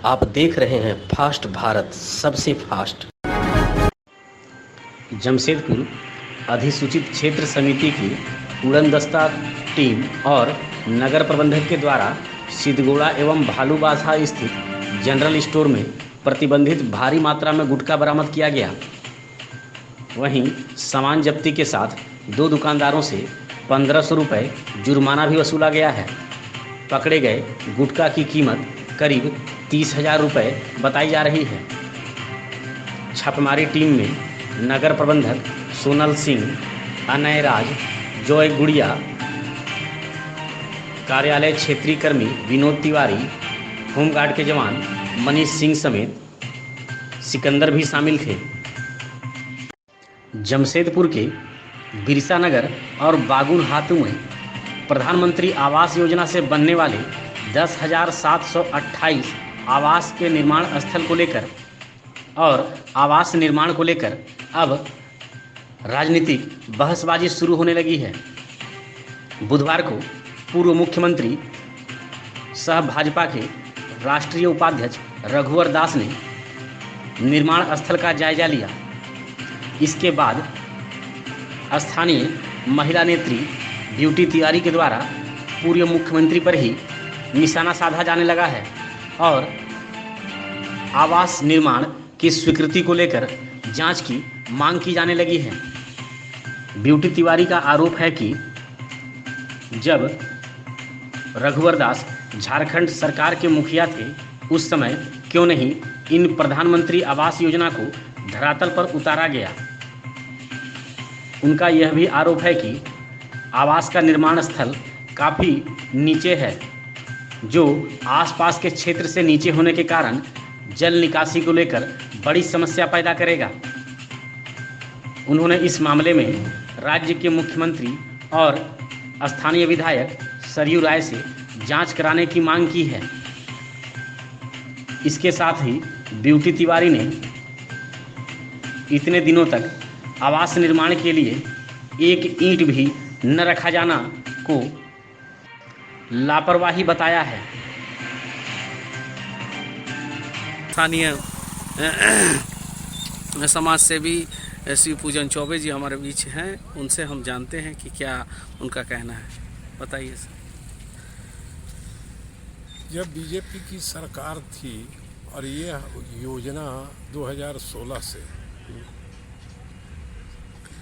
आप देख रहे हैं फास्ट भारत, सबसे फास्ट। जमशेदपुर अधिसूचित क्षेत्र समिति की उड़नदस्ता टीम और नगर प्रबंधक के द्वारा सिद्धगोड़ा एवं भालूबासा स्थित जनरल स्टोर में प्रतिबंधित भारी मात्रा में गुटखा बरामद किया गया। वहीं सामान जब्ती के साथ 2 दुकानदारों से 1500 रुपये जुर्माना भी वसूला गया है। पकड़े गए गुटखा की कीमत करीब 30,000 रुपये बताई जा रही है। छापेमारी टीम में नगर प्रबंधक सोनल सिंह, अनय राज, जॉय गुड़िया, कार्यालय क्षेत्रीय कर्मी विनोद तिवारी, होमगार्ड के जवान मनीष सिंह समेत सिकंदर भी शामिल थे। जमशेदपुर के बिरसा नगर और बागुन हातू में प्रधानमंत्री आवास योजना से बनने वाले 10,728 आवास के निर्माण स्थल को लेकर और आवास निर्माण को लेकर अब राजनीतिक बहसबाजी शुरू होने लगी है। बुधवार को पूर्व मुख्यमंत्री सह भाजपा के राष्ट्रीय उपाध्यक्ष रघुवर दास ने निर्माण स्थल का जायजा लिया। इसके बाद स्थानीय महिला नेत्री ब्यूटी तिवारी के द्वारा पूर्व मुख्यमंत्री पर ही निशाना साधा जाने लगा है और आवास निर्माण की स्वीकृति को लेकर जांच की मांग की जाने लगी है। ब्यूटी तिवारी का आरोप है कि जब रघुवर दास झारखंड सरकार के मुखिया थे उस समय क्यों नहीं इन प्रधानमंत्री आवास योजना को धरातल पर उतारा गया। उनका यह भी आरोप है कि आवास का निर्माण स्थल काफ़ी नीचे है, जो आसपास के क्षेत्र से नीचे होने के कारण जल निकासी को लेकर बड़ी समस्या पैदा करेगा। उन्होंने इस मामले में राज्य के मुख्यमंत्री और स्थानीय विधायक सरयू राय से जांच कराने की मांग की है। इसके साथ ही ब्यूटी तिवारी ने इतने दिनों तक आवास निर्माण के लिए एक ईंट भी न रखा जाना को लापरवाही बताया है। स्थानीय समाज सेवी शिव पूजन चौबे जी हमारे बीच हैं, उनसे हम जानते हैं कि क्या उनका कहना है। बताइए सर। जब बीजेपी की सरकार थी और ये योजना 2016 से,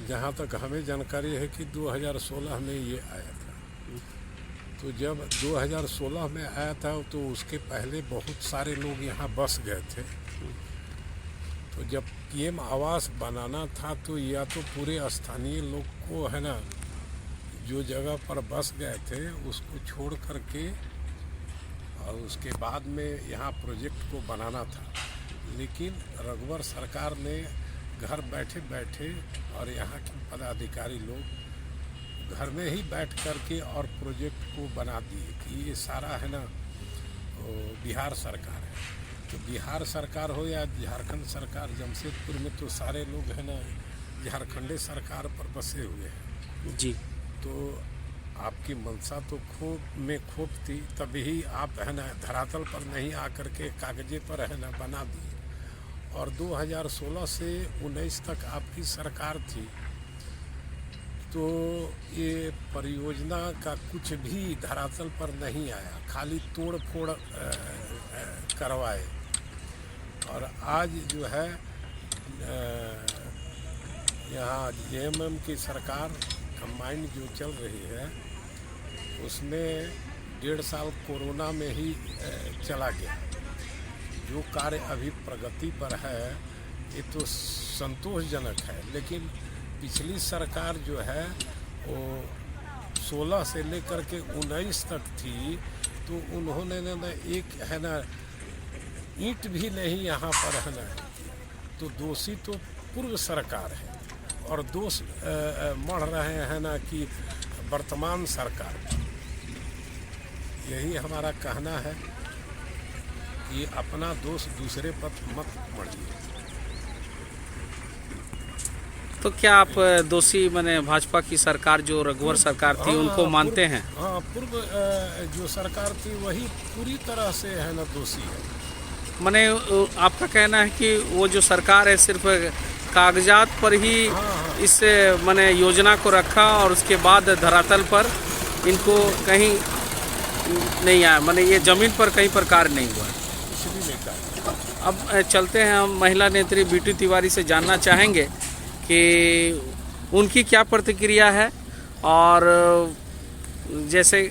जहाँ तक हमें जानकारी है कि 2016 में ये आया था, तो जब 2016 में आया था तो उसके पहले बहुत सारे लोग यहाँ बस गए थे। तो जब पीएम आवास बनाना था तो या तो पूरे स्थानीय लोग को है ना, जो जगह पर बस गए थे उसको छोड़ करके और उसके बाद में यहाँ प्रोजेक्ट को बनाना था। लेकिन रघुवर सरकार ने घर बैठे बैठे और यहाँ के पदाधिकारी लोग घर में ही बैठ करके और प्रोजेक्ट को बना दिए कि ये सारा है ना बिहार सरकार है। तो बिहार सरकार हो या झारखंड सरकार, जमशेदपुर में तो सारे लोग है ना झारखंडे सरकार पर बसे हुए हैं जी। तो आपकी मंशा तो खोप थी, तभी आप है ना धरातल पर नहीं आकर के कागजे पर है ना बना दिए। और 2016 से 19 तक आपकी सरकार थी, तो ये परियोजना का कुछ भी धरातल पर नहीं आया, खाली तोड़ फोड़ करवाए। और आज जो है यहाँ जेएमएम की सरकार कंबाइंड जो चल रही है उसमें 1.5 साल कोरोना में ही चला गया। जो कार्य अभी प्रगति पर है ये तो संतोषजनक है, लेकिन पिछली सरकार जो है वो 16 से लेकर के 19 तक थी, तो उन्होंने ना एक है ना ईंट भी नहीं यहाँ पर है ना। तो दोषी तो पूर्व सरकार है और दोष मढ़ रहे हैं ना कि वर्तमान सरकार। यही हमारा कहना है कि अपना दोष दूसरे पर मत मढ़िए। तो क्या आप दोषी माने भाजपा की सरकार जो रघुवर सरकार थी उनको मानते हैं? हाँ, पूर्व जो सरकार थी वही पूरी तरह से है ना दोषी है। माने आपका कहना है कि वो जो सरकार है सिर्फ कागजात पर ही इस माने योजना को रखा और उसके बाद धरातल पर इनको कहीं नहीं आया, माने ये ज़मीन पर कहीं पर कार्य नहीं हुआ। इसलिए कहा। अब चलते हैं हम महिला नेत्री बीटी तिवारी से जानना चाहेंगे कि उनकी क्या प्रतिक्रिया है और जैसे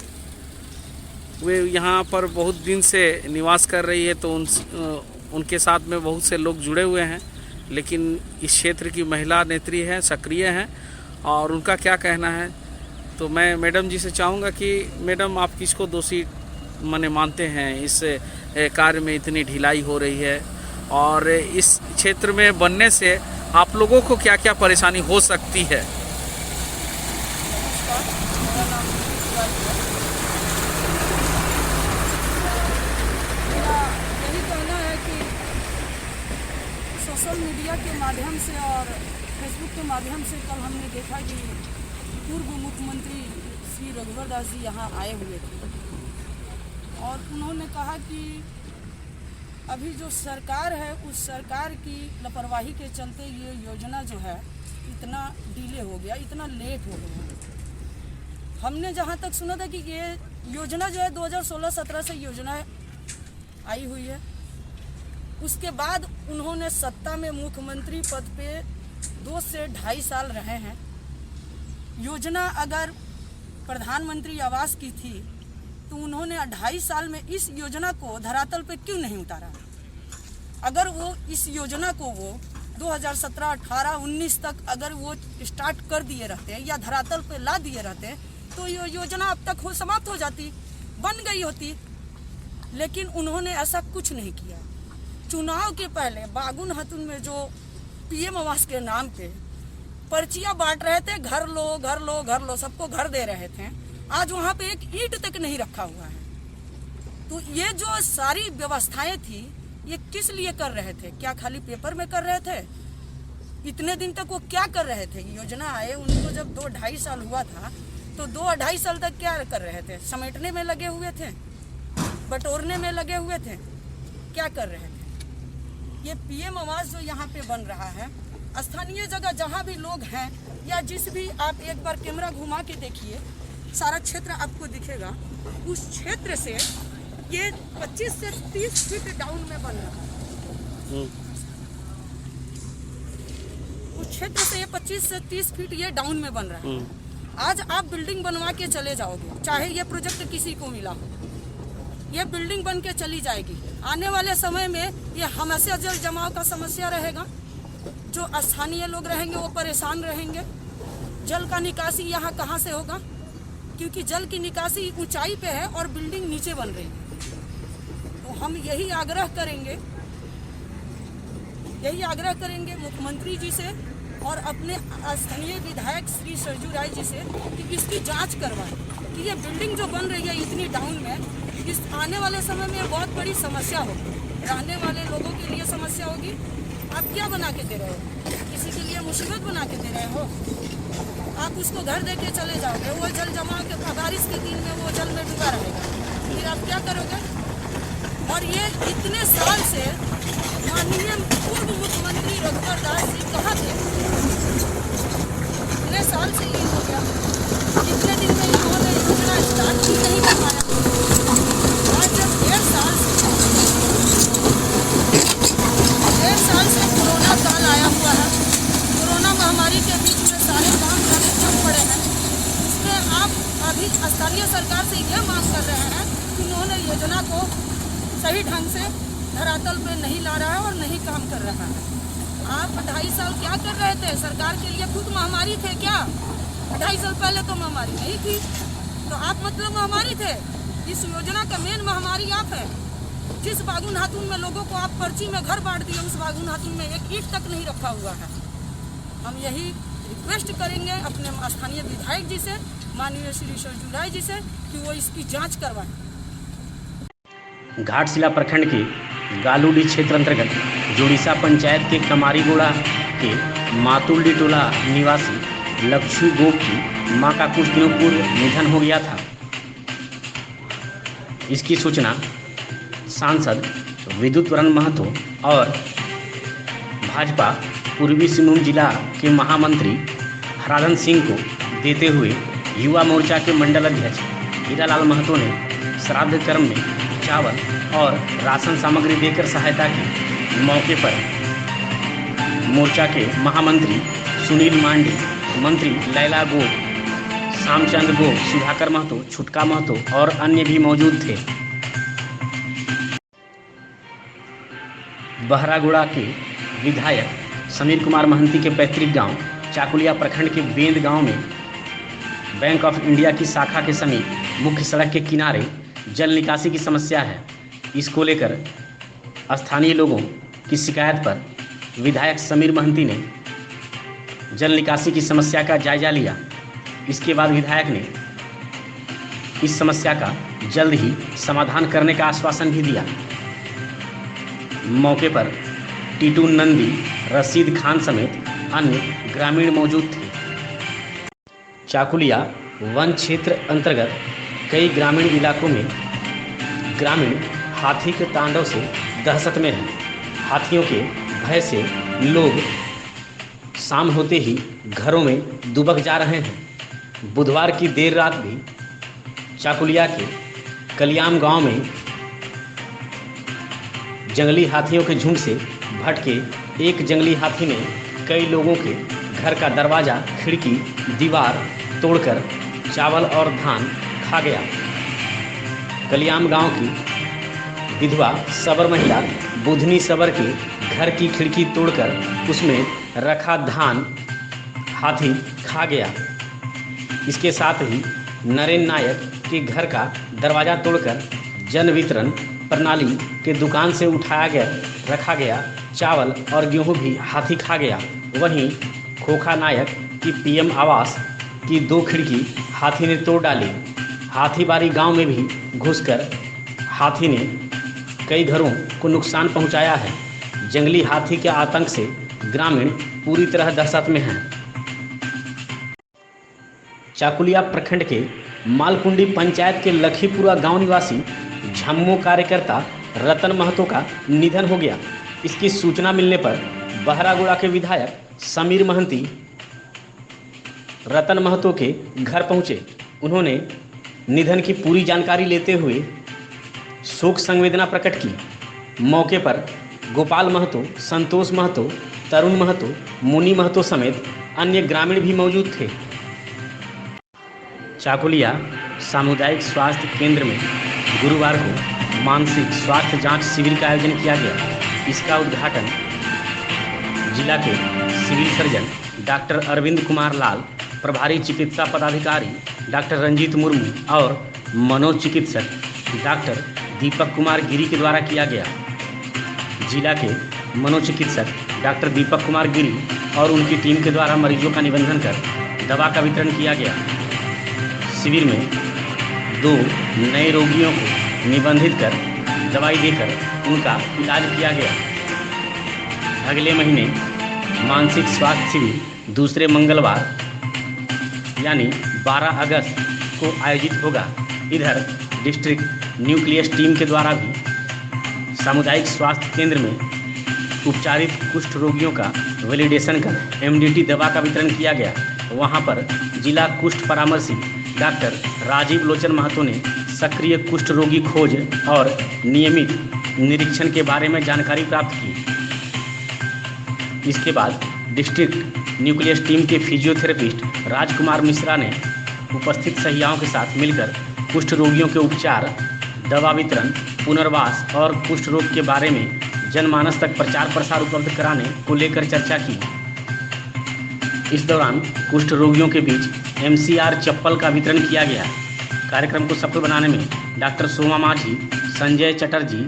वे यहाँ पर बहुत दिन से निवास कर रही है तो उनके साथ में बहुत से लोग जुड़े हुए हैं, लेकिन इस क्षेत्र की महिला नेत्री हैं, सक्रिय हैं और उनका क्या कहना है। तो मैं मैडम जी से चाहूँगा कि मैडम आप किसको दोषी मानते हैं इस कार्य में इतनी ढिलाई हो रही है और इस क्षेत्र में बनने से आप लोगों को क्या क्या परेशानी हो सकती है। सोशल मीडिया के माध्यम से और फेसबुक के माध्यम से कल हमने देखा कि पूर्व मुख्यमंत्री श्री रघुवर दास जी यहाँ आए हुए थे और उन्होंने कहा कि अभी जो सरकार है उस सरकार की लापरवाही के चलते ये योजना जो है इतना डिले हो गया, इतना लेट हो गया। हमने जहाँ तक सुना था कि ये योजना जो है 2016-17 से योजना आई हुई है। उसके बाद उन्होंने सत्ता में मुख्यमंत्री पद पे 2 से 2.5 साल रहे हैं। योजना अगर प्रधानमंत्री आवास की थी तो उन्होंने 2.5 साल में इस योजना को धरातल पे क्यों नहीं उतारा। अगर वो इस योजना को वो 2017, 18, 19 तक अगर वो स्टार्ट कर दिए रहते या धरातल पे ला दिए रहते तो ये योजना अब तक समाप्त हो जाती, बन गई होती। लेकिन उन्होंने ऐसा कुछ नहीं किया। चुनाव के पहले बागुन हतुन में जो पीएम आवास के नाम पे पर्चियां बांट रहे थे, घर लो घर लो घर लो, सबको घर दे रहे थे, आज वहां पे एक ईंट तक नहीं रखा हुआ है। तो ये जो सारी व्यवस्थाएं थी ये किस लिए कर रहे थे? क्या खाली पेपर में कर रहे थे? इतने दिन तक वो क्या कर रहे थे? योजना आए उनको जब 2-2.5 साल हुआ था तो 2-2.5 साल तक क्या कर रहे थे? समेटने में लगे हुए थे, बटोरने में लगे हुए थे, क्या कर रहे थे? ये पीएम आवास जो यहाँ पे बन रहा है, स्थानीय जगह जहाँ भी लोग हैं या जिस भी, आप एक बार कैमरा घुमा के देखिए, सारा क्षेत्र आपको दिखेगा। उस क्षेत्र से ये 25 से 30 फीट डाउन में बन रहा है। उस क्षेत्र से ये 25 से 30 फीट ये डाउन में बन रहा है। आज आप बिल्डिंग बनवा के चले जाओगे, चाहे ये प्रोजेक्ट किसी को मिला हो, ये बिल्डिंग बन के चली जाएगी। आने वाले समय में ये हमेशा जल जमाव का समस्या रहेगा। जो स्थानीय लोग रहेंगे वो परेशान रहेंगे। जल का निकासी यहाँ कहाँ से होगा? क्योंकि जल की निकासी ऊंचाई पे है और बिल्डिंग नीचे बन रही है। तो हम यही आग्रह करेंगे मुख्यमंत्री जी से और अपने स्थानीय विधायक श्री सरजू राय जी से कि इसकी जांच करवाएं कि ये बिल्डिंग जो बन रही है इतनी डाउन में, इस आने वाले समय में बहुत बड़ी समस्या होगी, रहने वाले लोगों के लिए समस्या होगी। आप क्या बना के दे रहे हो? किसी के लिए मुसीबत बना के दे रहे हो? आप उसको घर दे के चले जाओगे, वो जल जमाव के बारिश के दिन में वो जल में डूबा रहेगा, फिर आप क्या करोगे? और ये इतने साल से माननीय पूर्व मुख्यमंत्री रघुवर दास जी कहाँ थे? इतने साल से ये हो गया, इतने दिन में इन्होंने योजना स्टार्ट ही नहीं कर पाया। आज जब 1.5 साल से कोरोना काल आया हुआ है, कोरोना महामारी के बीच में सारे काम ठप पड़े हैं, इसमें आप अभी स्थानीय सरकार से ये मांग कर रहे हैं कि उन्होंने योजना को सही ढंग से धरातल पे नहीं ला रहा है और नहीं काम कर रहा है। आप 2.5 साल क्या कर रहे थे? सरकार के लिए खुद महामारी थे क्या? 2.5 साल पहले तो महामारी नहीं थी, तो आप मतलब महामारी थे। इस योजना का मेन महामारी आप है। जिस बागुन हाथुन में लोगों को आप पर्ची में घर बांट दिए, उस बागुन हाथुन में एक ईंट तक नहीं रखा हुआ है। हम यही रिक्वेस्ट करेंगे अपने स्थानीय विधायक जी से, माननीय श्री सरजू राय जी से, कि वो इसकी जांच करवाएं। घाटशिला प्रखंड के गालूडी क्षेत्र अंतर्गत जोड़ीसा पंचायत के कमारीगोड़ा के मातुल्डी टोला निवासी लक्ष्मी गोप की मां का कुछ दिनों पूर्व निधन हो गया था। इसकी सूचना सांसद विद्युतवरण महतो और भाजपा पूर्वी सिंहभूम जिला के महामंत्री हराधन सिंह को देते हुए युवा मोर्चा के मंडल अध्यक्ष हीरालाल महतो ने श्राद्ध कर्म में चावल और राशन सामग्री देकर सहायता की। मौके पर मोर्चा के महामंत्री सुनील मांडी, मंत्री लैला गोप, श्यामचंद्र गोप, सुधाकर महतो, छुटका महतो और अन्य भी मौजूद थे। बहरागोड़ा के विधायक समीर कुमार महंती के पैतृक गांव चाकुलिया प्रखंड के बेंद गांव में बैंक ऑफ इंडिया की शाखा के समीप मुख्य सड़क के किनारे जल निकासी की समस्या है। इसको लेकर स्थानीय लोगों की शिकायत पर विधायक समीर महंती ने जल निकासी की समस्या का जायजा लिया। इसके बाद विधायक ने इस समस्या का जल्द ही समाधान करने का आश्वासन भी दिया। मौके पर टीटू नंदी, रशीद खान समेत अन्य ग्रामीण मौजूद थे। चाकुलिया वन क्षेत्र अंतर्गत कई ग्रामीण इलाकों में ग्रामीण हाथी के तांडव से दहशत में हैं। हाथियों के भय से लोग शाम होते ही घरों में दुबक जा रहे हैं। बुधवार की देर रात भी चाकुलिया के कलियाम गांव में जंगली हाथियों के झुंड से भटके एक जंगली हाथी ने कई लोगों के घर का दरवाज़ा, खिड़की, दीवार तोड़कर चावल और धान खा गया। कलियाम गांव की विधवा सबर महिला बुधनी सबर के घर की खिड़की तोड़कर उसमें रखा धान हाथी खा गया। इसके साथ ही नरेंद्र नायक के घर का दरवाज़ा तोड़कर जन वितरण प्रणाली के दुकान से उठाया गया रखा गया चावल और गेहूं भी हाथी खा गया। वहीं खोखा नायक की पीएम आवास की 2 खिड़की हाथी ने तोड़ डाली। हाथीबारी गांव में भी घुसकर हाथी ने कई घरों को नुकसान पहुंचाया है। जंगली हाथी के आतंक से ग्रामीण पूरी तरह दहशत में हैं। चाकुलिया प्रखंड के मालकुंडी पंचायत के लखीपुरा गांव निवासी झम्मो कार्यकर्ता रतन महतो का निधन हो गया। इसकी सूचना मिलने पर बहरागोड़ा के विधायक समीर महंती रतन महतो के घर पहुंचे। उन्होंने निधन की पूरी जानकारी लेते हुए शोक संवेदना प्रकट की। मौके पर गोपाल महतो, संतोष महतो, तरुण महतो, मुनि महतो समेत अन्य ग्रामीण भी मौजूद थे। चाकुलिया सामुदायिक स्वास्थ्य केंद्र में गुरुवार को मानसिक स्वास्थ्य जांच शिविर का आयोजन किया गया। इसका उद्घाटन जिला के civil surgeon doctor Arvind Kumar Lal, प्रभारी चिकित्सा पदाधिकारी डॉक्टर रंजीत मुर्मू और मनोचिकित्सक डॉक्टर दीपक कुमार गिरी के द्वारा किया गया। जिला के मनोचिकित्सक डॉक्टर दीपक कुमार गिरी और उनकी टीम के द्वारा मरीजों का निबंधन कर दवा का वितरण किया गया। शिविर में 2 नए रोगियों को निबंधित कर दवाई देकर उनका इलाज किया गया। अगले महीने मानसिक स्वास्थ्य शिविर दूसरे मंगलवार यानी 12 अगस्त को आयोजित होगा। इधर डिस्ट्रिक्ट न्यूक्लियस टीम के द्वारा भी सामुदायिक स्वास्थ्य केंद्र में उपचारित कुष्ठ रोगियों का वैलिडेशन कर एमडीटी दवा का वितरण किया गया। वहां पर जिला कुष्ठ परामर्शी डॉक्टर राजीव लोचन महतो ने सक्रिय कुष्ठ रोगी खोज और नियमित निरीक्षण के बारे में जानकारी प्राप्त की। इसके बाद डिस्ट्रिक्ट न्यूक्लियस टीम के फिजियोथेरेपिस्ट राजकुमार मिश्रा ने उपस्थित सहियाओं के साथ मिलकर कुष्ठ रोगियों के उपचार, दवा वितरण, पुनर्वास और कुष्ठ रोग के बारे में जनमानस तक प्रचार प्रसार उपलब्ध कराने को लेकर चर्चा की। इस दौरान कुष्ठ रोगियों के बीच एमसीआर चप्पल का वितरण किया गया। कार्यक्रम को सफल बनाने में डॉक्टर सोमा माझी, संजय चटर्जी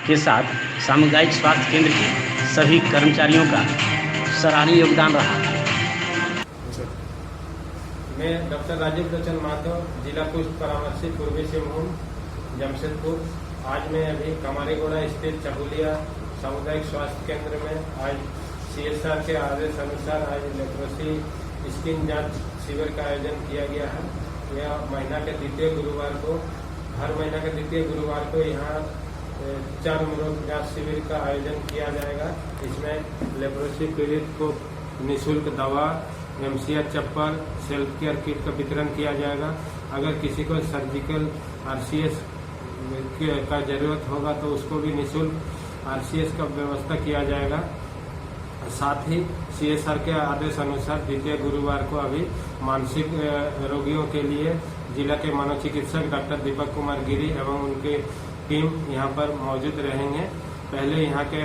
के साथ सामुदायिक स्वास्थ्य केंद्र के सभी कर्मचारियों का सराहनीय योगदान रहा। मैं डॉक्टर राजीव लोचन महतो, जिला कुष्ठ परामर्शी पूर्वी सिंहभूम जमशेदपुर। आज मैं अभी कमारीगोड़ा स्थित चाकुलिया सामुदायिक स्वास्थ्य केंद्र में आज सीएसआर के आदेश अनुसार आज लेप्रोसी स्किन जांच शिविर का आयोजन किया गया है। यह महीना के द्वितीय गुरुवार को, हर महीना के द्वितीय गुरुवार को यहाँ चर्मरोग जांच शिविर का आयोजन किया जाएगा। इसमें लेप्रोसी पीड़ित को निःशुल्क दवा, एमसीआर चप्पल, सेल्फ केयर किट का वितरण किया जाएगा। अगर किसी को सर्जिकल आरसीएस का जरूरत होगा तो उसको भी निःशुल्क आरसीएस का व्यवस्था किया जाएगा। साथ ही सीएसआर के आदेश अनुसार द्वितीय गुरुवार को अभी मानसिक रोगियों के लिए जिला के मनोचिकित्सक डॉक्टर दीपक कुमार गिरी एवं उनकी टीम यहाँ पर मौजूद रहेंगे। पहले यहाँ के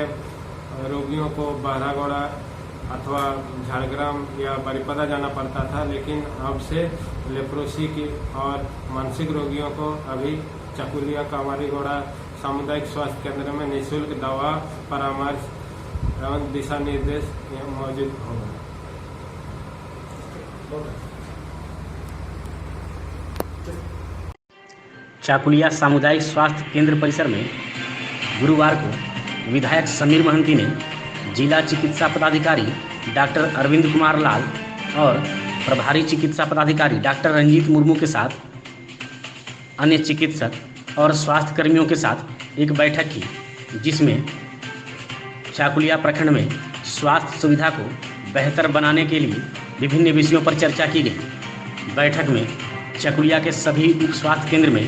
रोगियों को बहरागोड़ा अथवा झाड़ग्राम या बारीपदा जाना पड़ता था, लेकिन अब से लेप्रोसी की और मानसिक रोगियों को अभी चकुलिया कामारीगोड़ा सामुदायिक स्वास्थ्य केंद्र में निःशुल्क दवा, परामर्श एवं दिशा निर्देश मौजूद होंगे। चाकुलिया सामुदायिक स्वास्थ्य केंद्र परिसर में गुरुवार को विधायक समीर महंती ने जिला चिकित्सा पदाधिकारी डॉक्टर अरविंद कुमार लाल और प्रभारी चिकित्सा पदाधिकारी डॉक्टर रंजीत मुर्मू के साथ अन्य चिकित्सक और स्वास्थ्य कर्मियों के साथ एक बैठक की, जिसमें चाकुलिया प्रखंड में स्वास्थ्य सुविधा को बेहतर बनाने के लिए विभिन्न विषयों पर चर्चा की गई। बैठक में चाकुलिया के सभी उप स्वास्थ्य केंद्र में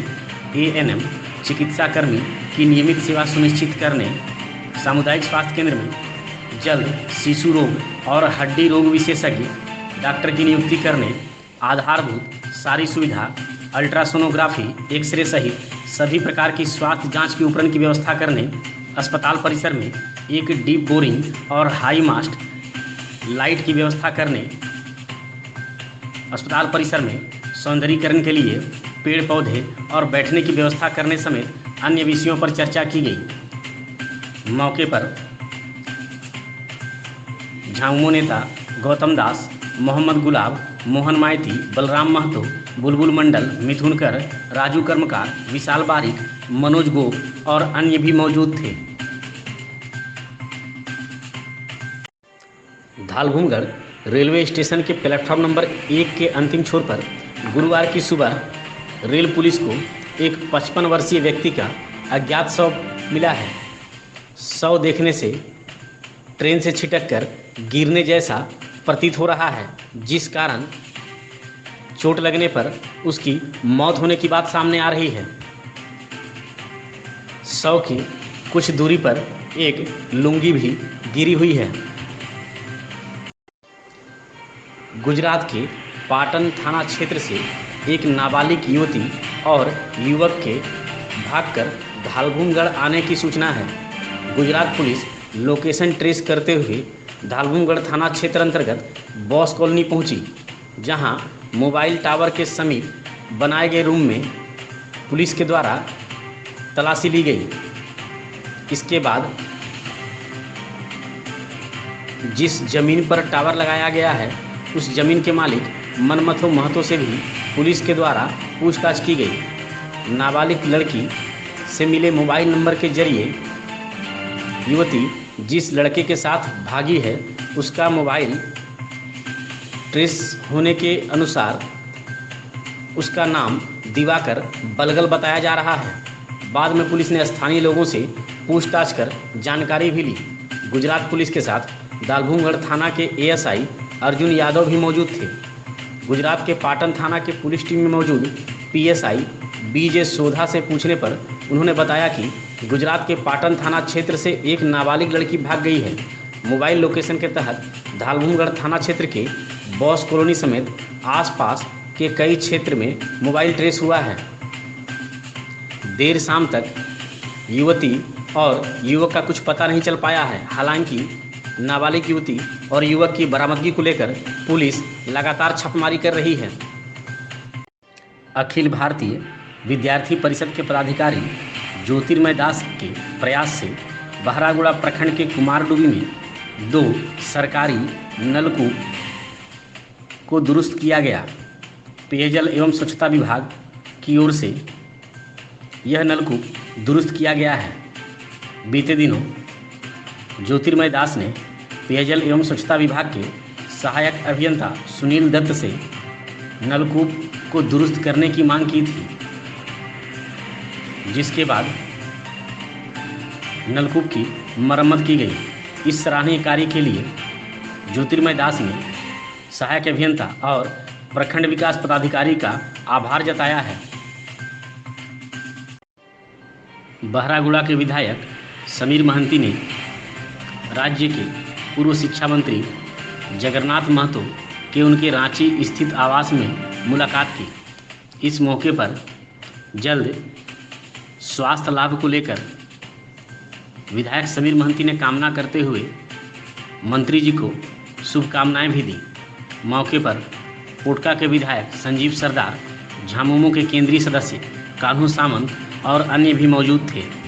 एएनएम चिकित्साकर्मी की नियमित सेवा सुनिश्चित करने, सामुदायिक स्वास्थ्य केंद्र में जल्द शिशु रोग और हड्डी रोग विशेषज्ञ डॉक्टर की नियुक्ति करने, आधारभूत सारी सुविधा, अल्ट्रासोनोग्राफी, एक्सरे सहित सभी प्रकार की स्वास्थ्य जांच के उपकरण की व्यवस्था करने, अस्पताल परिसर में एक डीप बोरिंग और हाई मास्ट लाइट की व्यवस्था करने, अस्पताल परिसर में सौंदर्यीकरण के लिए पेड़ पौधे और बैठने की व्यवस्था करने समेत अन्य विषयों पर चर्चा की गई। मौके पर झामुमो नेता गौतम दास, मोहम्मद गुलाब, मोहन माइती, बलराम महतो, बुलबुल मंडल, मिथुन कर, राजू कर्मकार, विशाल बारिक, मनोज गोप और अन्य भी मौजूद थे। धालभूमगढ़ रेलवे स्टेशन के प्लेटफॉर्म नंबर 1 के अंतिम छोर पर गुरुवार की सुबह रेल पुलिस को एक 55 वर्षीय व्यक्ति का अज्ञात शव मिला है। शव देखने से ट्रेन से छिटक कर गिरने जैसा प्रतीत हो रहा है, जिस कारण चोट लगने पर उसकी मौत होने की बात सामने आ रही है। शव की कुछ दूरी पर एक लुंगी भी गिरी हुई है। गुजरात के पाटन थाना क्षेत्र से एक नाबालिग युवती और युवक के भागकर धालभूमगढ़ आने की सूचना है। गुजरात पुलिस लोकेशन ट्रेस करते हुए धालभूमगढ़ थाना क्षेत्र अंतर्गत बॉस कॉलोनी पहुंची, जहां मोबाइल टावर के समीप बनाए गए रूम में पुलिस के द्वारा तलाशी ली गई। इसके बाद जिस जमीन पर टावर लगाया गया है, उस जमीन के मालिक मनमथो महतो से भी पुलिस के द्वारा पूछताछ की गई। नाबालिग लड़की से मिले मोबाइल नंबर के जरिए युवती जिस लड़के के साथ भागी है, उसका मोबाइल ट्रेस होने के अनुसार उसका नाम दिवाकर बलगल बताया जा रहा है। बाद में पुलिस ने स्थानीय लोगों से पूछताछ कर जानकारी भी ली। गुजरात पुलिस के साथ धालभूमगढ़ थाना के एएसआई अर्जुन यादव भी मौजूद थे। गुजरात के पाटन थाना के पुलिस टीम में मौजूद पीएसआई बीजे सोधा से पूछने पर उन्होंने बताया कि गुजरात के पाटन थाना क्षेत्र से एक नाबालिग लड़की भाग गई है। मोबाइल लोकेशन के तहत धालभूमगढ़ थाना क्षेत्र के बॉस कॉलोनी समेत आसपास के कई क्षेत्र में मोबाइल ट्रेस हुआ है। देर शाम तक युवती और युवक का कुछ पता नहीं चल पाया है। हालांकि नाबालिग युवती और युवक की बरामदगी को लेकर पुलिस लगातार छापेमारी कर रही है। अखिल भारतीय विद्यार्थी परिषद के पदाधिकारी ज्योतिर्मय दास के प्रयास से बहरागोड़ा प्रखंड के कुमारडूबी में 2 सरकारी नलकूप को दुरुस्त किया गया। पेयजल एवं स्वच्छता विभाग की ओर से यह नलकूप दुरुस्त किया गया है। बीते दिनों ज्योतिर्मय दास ने पेयजल एवं स्वच्छता विभाग के सहायक अभियंता सुनील दत्त से नलकूप को दुरुस्त करने की मांग की थी, जिसके बाद नलकूप की मरम्मत की गई। इस सराहनीय कार्य के लिए ज्योतिर्मय दास ने सहायक अभियंता और प्रखंड विकास पदाधिकारी का आभार जताया है। बहरागुड़ा के विधायक समीर महंती ने राज्य के पूर्व शिक्षा मंत्री जगन्नाथ महतो के उनके रांची स्थित आवास में मुलाकात की। इस मौके पर जल्द स्वास्थ्य लाभ को लेकर विधायक समीर महंती ने कामना करते हुए मंत्री जी को शुभकामनाएं भी दी। मौके पर पोटका के विधायक संजीव सरदार, झामुमो के केंद्रीय सदस्य कान्हू सामंत और अन्य भी मौजूद थे।